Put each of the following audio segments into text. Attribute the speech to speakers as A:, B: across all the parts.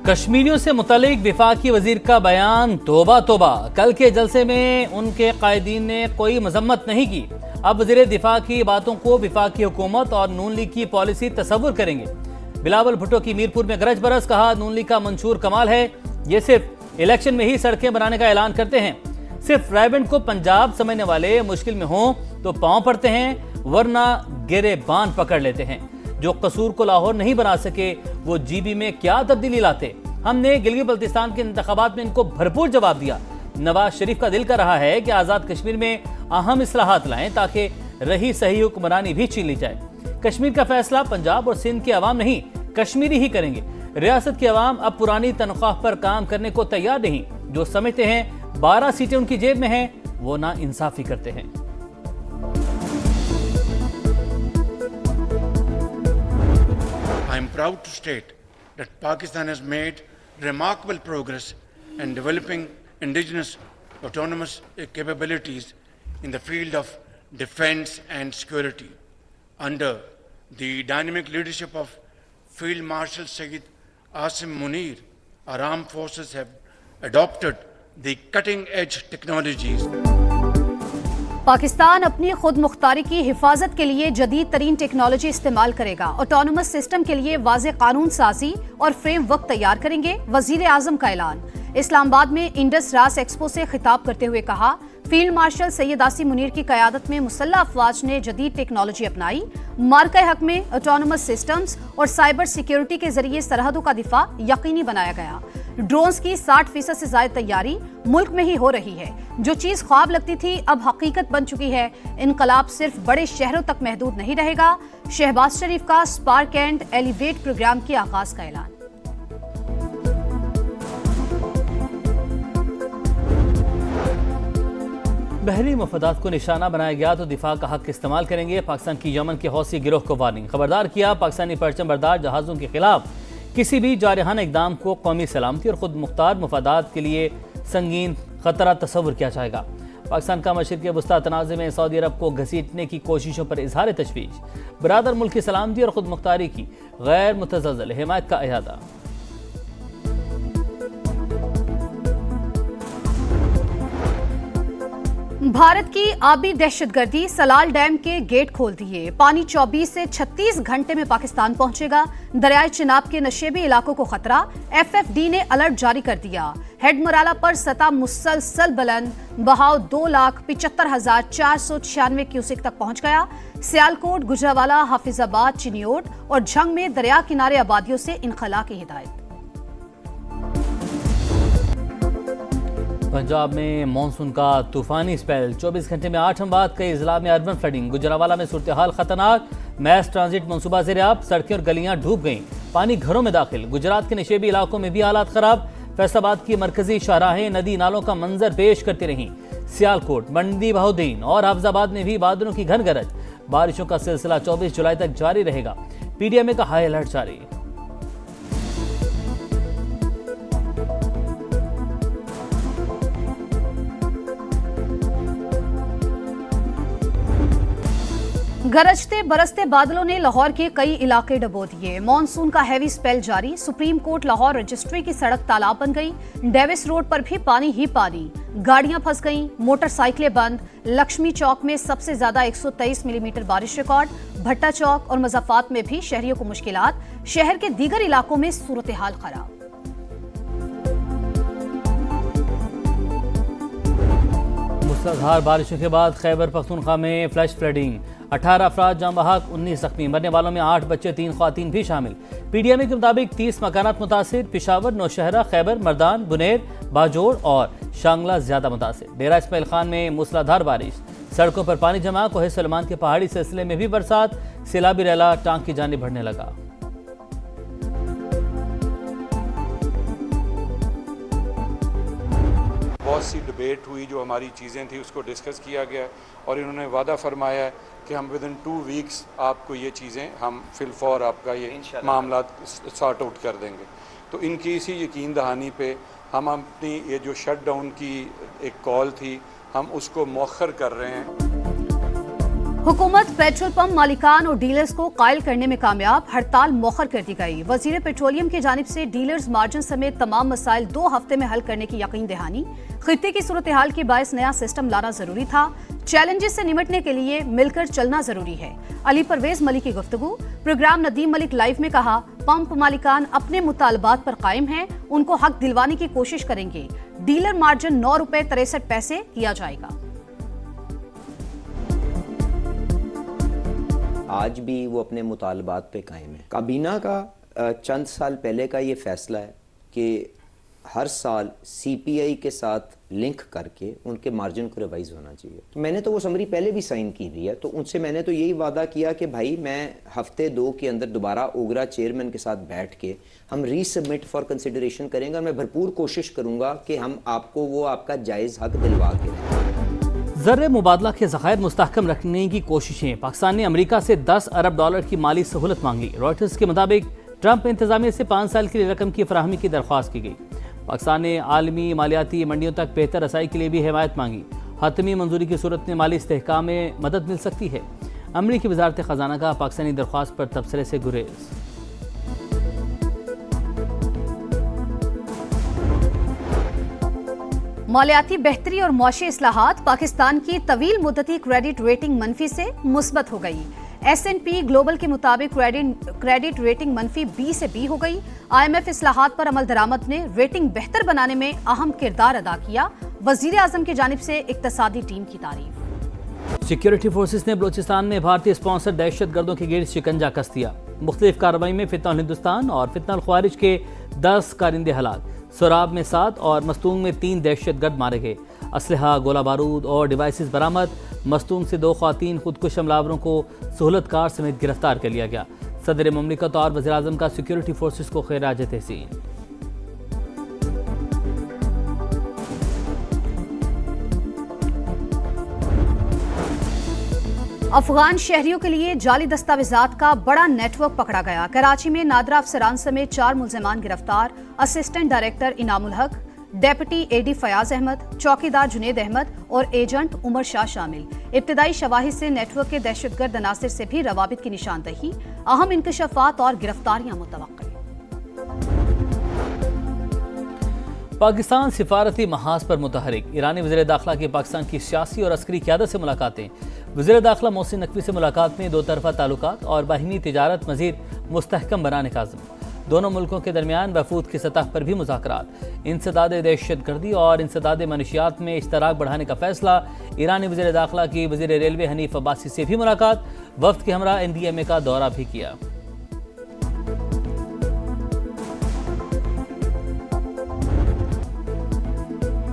A: کشمیریوں سے متعلق وفاقی وزیر کا بیان توبہ توبہ، کل کے جلسے میں ان کے قائدین نے کوئی مذمت نہیں کی، اب وزیر دفاع کی باتوں کو وفاقی حکومت اور نون لیگ کی پالیسی تصور کریں گے۔ بلاول بھٹو کی میرپور میں گرج برس، کہا نون لیگ کا منشور کمال ہے، یہ صرف الیکشن میں ہی سڑکیں بنانے کا اعلان کرتے ہیں، صرف رائبنڈ کو پنجاب سمجھنے والے مشکل میں ہوں تو پاؤں پڑتے ہیں ورنہ گرے بان پکڑ لیتے ہیں۔ جو قصور کو لاہور نہیں بنا سکے وہ جی بی میں کیا تبدیلی لاتے؟ ہم نے گلگت بلتستان کے انتخابات میں ان کو بھرپور جواب دیا۔ نواز شریف کا دل کر رہا ہے کہ آزاد کشمیر میں اہم اصلاحات لائیں تاکہ رہی صحیح حکمرانی بھی چھین لی جائے۔ کشمیر کا فیصلہ پنجاب اور سندھ کے عوام نہیں، کشمیری ہی کریں گے۔ ریاست کے عوام اب پرانی تنخواہ پر کام کرنے کو تیار نہیں، جو سمجھتے ہیں 12 سیٹیں ان کی جیب میں ہیں وہ نا انصافی کرتے ہیں۔
B: I am proud to state that Pakistan has made remarkable progress in developing indigenous autonomous capabilities in the field of defense and security. Under the dynamic leadership of Field Marshal Sayyid Asim Munir, our armed forces have adopted the cutting-edge technologies.
C: Pakistan اپنی خود مختاری کی حفاظت کے لیے جدید ترین technology استعمال کرے گا، آٹونومس سسٹم کے لیے واضح قانون سازی اور فریم ورک تیار کریں گے، وزیر اعظم کا اعلان۔ اسلام آباد میں انڈس راس ایکسپو سے خطاب کرتے ہوئے کہا، فیلڈ مارشل سید آصم منیر کی قیادت میں مسلح افواج نے جدید ٹیکنالوجی اپنائی، مارکہ حق میں آٹونومس سسٹمز اور سائبر سیکیورٹی کے ذریعے سرحدوں کا دفاع یقینی بنایا گیا۔ ڈرونز کی 60% سے زائد تیاری ملک میں ہی ہو رہی ہے، جو چیز خواب لگتی تھی اب حقیقت بن چکی ہے۔ انقلاب صرف بڑے شہروں تک محدود نہیں رہے گا، شہباز شریف کا اسپارک اینڈ ایلیویٹ پروگرام کے آغاز کا اعلان۔
A: بحری مفادات کو نشانہ بنایا گیا تو دفاع کا حق استعمال کریں گے، پاکستان کی یمن کے حوثی گروہ کو وارننگ، خبردار کیا پاکستانی پرچم بردار جہازوں کے خلاف کسی بھی جارحانہ اقدام کو قومی سلامتی اور خود مختار مفادات کے لیے سنگین خطرہ تصور کیا جائے گا۔ پاکستان کا مشرق وسطی تنازع میں سعودی عرب کو گھسیٹنے کی کوششوں پر اظہار تشویش، برادر ملک کی سلامتی اور خود مختاری کی غیر متزلزل حمایت کا اعادہ۔
C: بھارت کی آبی دہشت گردی، سلال ڈیم کے گیٹ کھول دیے، پانی 24 سے 36 گھنٹے میں پاکستان پہنچے گا، دریائے چناب کے نشیبی علاقوں کو خطرہ، ایف ایف ڈی نے الرٹ جاری کر دیا، ہیڈ مرالا پر سطح مسلسل بلند، بہاؤ 2,75,496 کیوسک تک پہنچ گیا، سیالکوٹ، گجرانوالہ، حافظ آباد، چنیوٹ اور جھنگ میں دریا کنارے آبادیوں سے انخلا کی ہدایت۔
A: پنجاب میں مانسون کا طوفانی اسپیل، 24 گھنٹے میں 8 اموات، کئی اضلاع میں اربن فلڈنگ، گجرانوالہ میں صورتحال خطرناک، میس ٹرانزٹ منصوبہ زیراب، سڑکیں اور گلیاں ڈوب گئیں، پانی گھروں میں داخل، گجرات کے نشیبی علاقوں میں بھی حالات خراب، فیصل آباد کی مرکزی شاہراہیں ندی نالوں کا منظر پیش کرتی رہیں، سیالکوٹ، منڈی بہودین اور حافظ آباد میں بھی بادلوں کی گھن گرج، بارشوں کا سلسلہ 24 جولائی تک جاری رہے گا، پی ڈی ایم اے کا ہائی الرٹ جاری۔
C: گرجتے برستے بادلوں نے لاہور کے کئی علاقے ڈبو دیے، مانسون کا ہیوی سپیل جاری، سپریم کورٹ لاہور رجسٹری کی سڑک تالاب بن گئی، ڈیوس روڈ پر بھی پانی ہی پانی، گاڑیاں پھنس گئیں، موٹر سائیکلیں بند، لکشمی چوک میں سب سے زیادہ 123 ملی میٹر بارش ریکارڈ، بھٹا چوک اور مضافات میں بھی شہریوں کو مشکلات، شہر کے دیگر علاقوں میں صورتحال خراب۔
A: موسلادھار بارشوں کے بعد خیبر پختونخوا میں فلیش فلڈنگ، 18 افراد جاں بحق، 19 زخمی، مرنے والوں میں 8 بچے 3 خواتین بھی شامل، پی ڈی ایم اے کے مطابق 30 مکانات متاثر، پشاور، نوشہرہ، خیبر، مردان، بنیر، باجوڑ اور شانگلہ زیادہ متاثر، ڈیرہ اسماعیل خان میں موسلادھار بارش، سڑکوں پر پانی جمع، کوہ سلیمان کے پہاڑی سلسلے میں بھی برسات، سیلابی ریلا ٹانک کی جانب بڑھنے لگا۔
D: بہت سی ڈبیٹ ہوئی، جو ہماری چیزیں تھیں اس کو ڈسکس کیا گیا اور انہوں نے وعدہ فرمایا ہے کہ ہم ودن 2 ویکس آپ کو یہ چیزیں ہم فی الفور آپ کا یہ معاملات سارٹ آؤٹ کر دیں گے۔ تو ان کی اسی یقین دہانی پہ ہم اپنی یہ جو شٹ ڈاؤن کی ایک کال تھی ہم اس کو مؤخر کر رہے ہیں۔
C: हुकूमत पेट्रोल पंप मालिकान और डीलर्स को कायल करने में कामयाब, हड़ताल मौखर कर दी गई। वजीर पेट्रोलियम की जानिब से डीलर्स मार्जिन समेत तमाम मसाइल 2 हफ्ते में हल करने की यकीन दहानी। खित्ते की सूरत हाल के बायस नया सिस्टम लाना जरूरी था। चैलेंजेस से निमटने के लिए मिलकर चलना जरूरी है। अली परवेज मलिक की गुफ्तगू। प्रोग्राम नदीम मलिक लाइव में कहा, पंप मालिकान अपने मुतालबात पर कायम हैं, उनको हक दिलवाने की कोशिश करेंगे। डीलर मार्जिन 9 रुपए 63 पैसे किया जाएगा।
E: आज भी वो अपने मुतालबात पे कायम है। काबीना का चंद साल पहले का ये फैसला है कि हर साल CPI के साथ लिंक करके उनके मार्जिन को रिवाइज होना चाहिए। तो मैंने तो वो समरी पहले भी साइन की हुई है, तो उनसे मैंने तो यही वादा किया कि भाई मैं हफ्ते 2 के अंदर दोबारा ओगरा चेयरमैन के साथ बैठ के हम रीसबमिट फॉर कंसिडरेशन करेंगे और मैं भरपूर कोशिश करूँगा कि हम आपको वो आपका जायज़ हक दिलवा के रहें।
A: ज़र मुबादला के ज़खायर मुस्तहकम रखने की कोशिशें। पाकिस्तान ने अमेरिका से $10 अरब की माली सहूलत मांग ली। रॉयटर्स के मुताबिक ट्रंप इंतजामिया से 5 साल के लिए रकम की फराहमी की दरख्वास्त की गई। पाकिस्तान ने आलमी मालियाती मंडियों तक बेहतर रसाई के लिए भी हिमायत मांगी। हतमी मंजूरी की सूरत में माली इस्तेहकाम में मदद मिल सकती है। अमरीकी वजारत ख़जाना का पाकिस्तानी दरख्वास्त पर तबसरे से गुरेज।
C: मालियाती बेहतरी और मुआशी इस्लाहात। पाकिस्तान की तवील मुद्दती क्रेडिट रेटिंग मनफी से मुस्बत हो गई। S&P ग्लोबल के मुताबिक क्रेडिट रेटिंग मनफी B से B हो गई। IMF इस्लाहात पर अमल दरामद ने रेटिंग बेहतर बनाने में अहम किरदार अदा किया। वजीर आजम की जानिब से इक्तसादी टीम की तारीफ।
A: सिक्योरिटी फोर्सेस ने बलूचिस्तान में भारतीय स्पॉन्सर दहशत गर्दों के गिर्द शिकंजा कस दिया। मुख्तलिफ कार्रवाई में फितना हिंदुस्तान और फितना ख्वारिज के 10 कारिंदे हलाक। सोराब में 7 और मस्तूंग में 3 दहशत गर्द मारे गए। असलहा, गोला बारूद और डिवाइसेस बरामद। मस्तूंग से 2 ख्वातीन खुदकुश हमलावरों को सहूलतकार समेत गिरफ्तार कर लिया गया। सदर मुमलिकत और वज़ीर आज़म का सिक्योरिटी फोर्सेस को खैराज तहसीन।
C: अफगान शहरियों के लिए जाली दस्तावेजात का बड़ा नेटवर्क पकड़ा गया। कराची में नादरा अफसरान समेत 4 मुलजमान गिरफ्तार। असिस्टेंट डायरेक्टर इनामुल हक, डेप्यूटी AD फयाज अहमद, चौकीदार जुनेद अहमद और एजेंट उमर शाह शामिल। इब्तदाई शवाहिद से नेटवर्क के दहशतगर्द अनासिर से भी रवाबित की निशानदही। अहम इंकशाफात और गिरफ्तारियां मुतवक्किल।
A: पाकिस्तान सिफारती महाज पर मुतहरिक। ईरानी वज़ीर दाखिला की पाकिस्तान की सियासी और अस्करी क़यादत से मुलाकातें। वज़ीर दाखिला मोहसिन नकवी से मुलाकात में 2 तरफ़ा ताल्लुकात और बाहिनी तिजारत मज़ीद मुस्तहकम बनाने का अज़्म। दोनों मुल्कों के दरमियान वफूद की सतह पर भी मुज़ाकरात। इंसदाद दहशत गर्दी और इंसदाद मनशियात में इश्तराक बढ़ाने का फैसला। ईरानी वज़ीर दाखिला की वज़ीर रेलवे हनीफ अब्बासी से भी मुलाकात। वफ्द के हमरा NDMA का दौरा भी किया।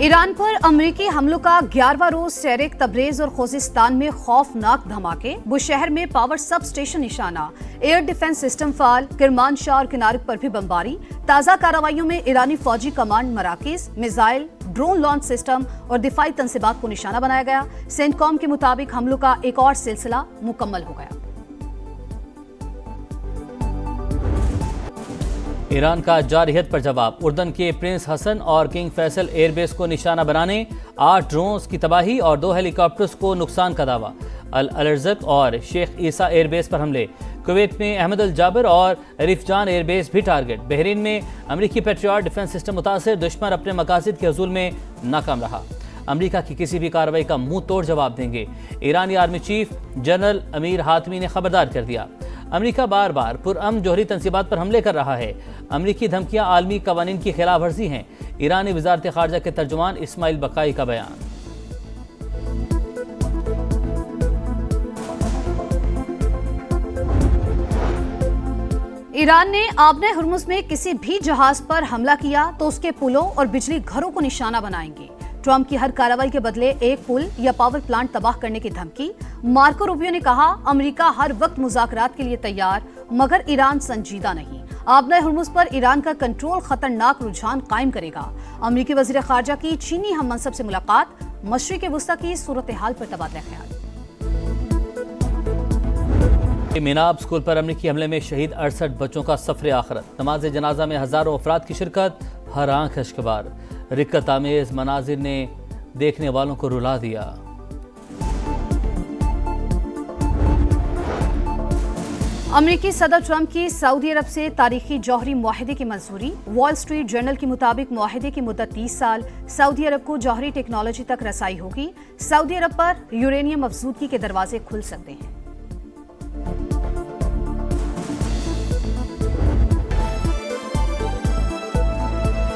C: ईरान पर अमरीकी हमलों का 11वां रोज सैरेक, तबरेज और खोजिस्तान में खौफनाक धमाके। बुशहर में पावर सब स्टेशन निशाना। एयर डिफेंस सिस्टम फाल। किरमानशाह और किनारक पर भी बमबारी। ताज़ा कार्रवाइयों में ईरानी फौजी कमांड मराकिज, मिसाइल, ड्रोन लॉन्च सिस्टम और दिफाई तंसीबात को निशाना बनाया गया। सेंटकॉम के मुताबिक हमलों का एक और सिलसिला मुकम्मल हो गया।
A: ईरान का जारहियत पर जवाब। उर्दन के प्रिंस हसन और किंग फैसल एयरबेस को निशाना बनाने 8 ड्रोन्स की तबाही और 2 हेलीकॉप्टर्स को नुकसान का दावा। अल अलर्जक और शेख ईसा एयरबेस पर हमले। कुवैत में अहमद अल जाबर और रिफजान एयरबेस भी टारगेट। बहरीन में अमरीकी पेट्रियट डिफेंस सिस्टम मुतासर। दुश्मन अपने मकासद के हसूल में नाकाम रहा। अमरीका की किसी भी कार्रवाई का मुंह तोड़ जवाब देंगे। ईरानी army chief general Amir Hatami ने खबरदार कर दिया। अमरीका बार बार पुरअमन जौहरी तंसीबात पर हमले कर रहा है। अमरीकी धमकियां आलमी कवानीन की खिलाफ वर्जी हैं। ईरानी वजारत खारजा के तर्जुमान इस्माइल बकाई का बयान।
C: ईरान ने आबने हुर्मुज में किसी भी जहाज पर हमला किया तो उसके पुलों और बिजली घरों को निशाना बनाएंगे। ट्रंप की हर कार्रवाई के बदले एक पुल या पावर प्लांट तबाह करने की धमकी। मार्को रूबियो ने कहा, अमेरिका हर वक्त मुज़ाकरात के लिए तैयार, मगर ईरान संजीदा नहीं। आबने हुर्मुज पर ईरान का कंट्रोल खतरनाक रुझान कायम करेगा। अमेरिकी वज़ीर ख़ारजा की चीनी हम मनसब से मुलाकात। मशरिक़ वुस्ता की सूरत हाल पर तबादला ख्याल।
A: मीनाब स्कूल पर अमरीकी हमले में शहीद 68 बच्चों का सफर आखिरत। नमाज जनाजा में हज़ारों अफराद की शिरकत। हर आंख अश्कबार। रिक्कत आमेज मनाजिर ने देखने वालों को रुला दिया।
C: अमरीकी सदर ट्रंप की सऊदी अरब से तारीखी जौहरी मुआहदे की मंजूरी। वॉल स्ट्रीट जर्नल के मुताबिक मुआहदे की मुद्दत 30 साल। सऊदी अरब को जौहरी टेक्नोलॉजी तक रसाई होगी। सऊदी अरब पर यूरेनियम अफजूदगी के दरवाजे खुल सकते हैं।